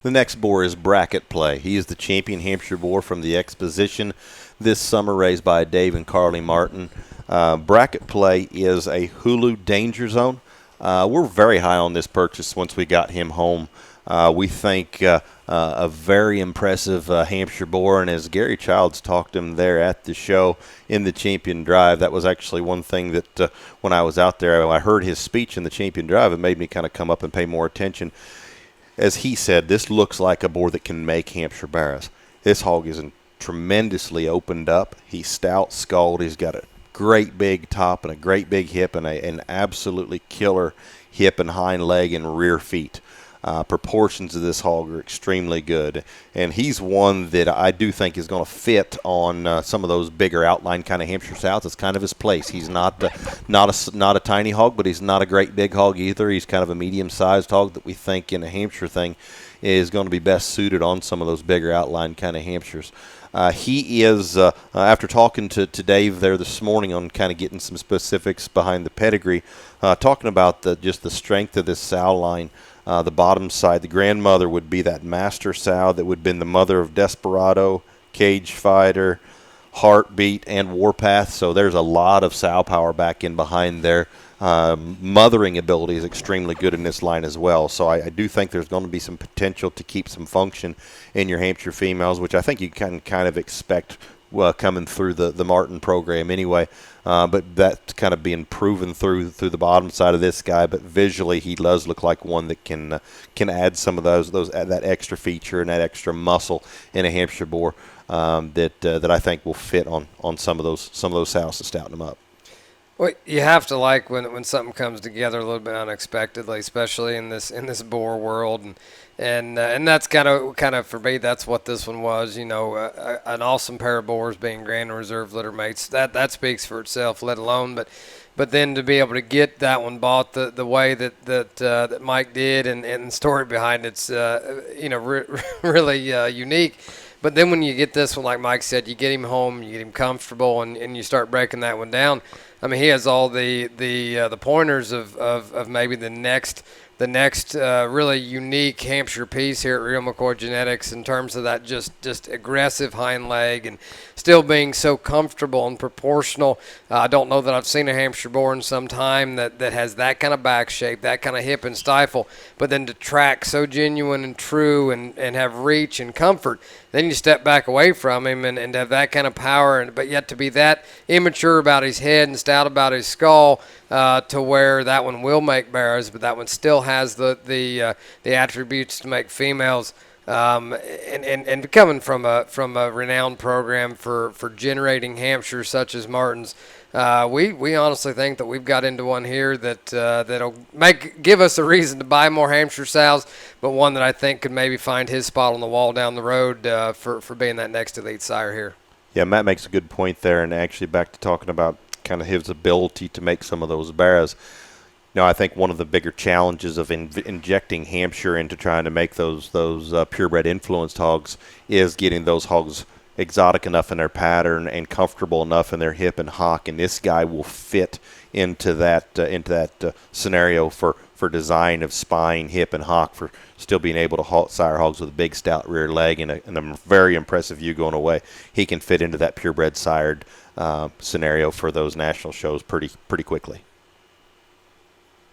The next boar is Bracket Play. He is the champion Hampshire boar from the Exposition this summer, raised by Dave and Carly Martin. Bracket Play is a Hulu danger zone. We're very high on this purchase once we got him home. We think a very impressive Hampshire boar, and as Gary Childs talked him there at the show in the Champion Drive, that was actually one thing that when I was out there, I heard his speech in the Champion Drive, it made me kind of come up and pay more attention. As he said, this looks like a boar that can make Hampshire Barrows. This hog is tremendously opened up. He's stout skulled. He's got a great big top and a great big hip and an absolutely killer hip and hind leg and rear feet. Proportions of this hog are extremely good, and he's one that I do think is going to fit on some of those bigger outline kind of Hampshire Souths. It's kind of his place. He's not a tiny hog, but he's not a great big hog either. He's kind of a medium-sized hog that we think in a Hampshire thing is going to be best suited on some of those bigger outline kind of Hampshires. He is, after talking to Dave there this morning on kind of getting some specifics behind the pedigree, talking about just the strength of this sow line. The bottom side, the grandmother would be that master sow that would have been the mother of Desperado, Cage Fighter, Heartbeat, and Warpath. So there's a lot of sow power back in behind there. Mothering ability is extremely good in this line as well. So I do think there's going to be some potential to keep some function in your Hampshire females, which I think you can kind of expect coming through the Martin program anyway. But that's kind of being proven through the bottom side of this guy. But visually, he does look like one that can add some of that extra feature and that extra muscle in a Hampshire boar that I think will fit on some of those sows to stouten them up. Well, you have to like when something comes together a little bit unexpectedly, especially in this boar world, and that's kind of for me, that's what this one was. You know, an awesome pair of boars being Grand Reserve litter mates. That speaks for itself, let alone. But then to be able to get that one bought the way that Mike did, and the story behind it's really unique. But then when you get this one, like Mike said, you get him home, you get him comfortable, and you start breaking that one down. I mean, he has all the pointers of maybe the next really unique Hampshire piece here at Real McCoy Genetics in terms of that just aggressive hind leg and still being so comfortable and proportional. I don't know that I've seen a Hampshire boar in some time that has that kind of back shape, that kind of hip and stifle, but then to track so genuine and true and have reach and comfort. Then you step back away from him and have that kind of power, but yet to be that immature about his head and stout about his skull to where that one will make barrows, but that one still has the attributes to make females. And coming from a renowned program for generating Hampshire such as Martin's, we honestly think that we've got into one here that'll give us a reason to buy more Hampshire sows, but one that I think could maybe find his spot on the wall down the road for being that next elite sire here. Yeah, Matt makes a good point there, and actually back to talking about kind of his ability to make some of those barrows. You know, I think one of the bigger challenges of injecting Hampshire into trying to make those purebred influenced hogs is getting those hogs exotic enough in their pattern and comfortable enough in their hip and hock, and this guy will fit into that scenario for design of spine, hip, and hock, for still being able to sire hogs with a big stout rear leg and a very impressive view going away. He can fit into that purebred sired scenario for those national shows pretty quickly.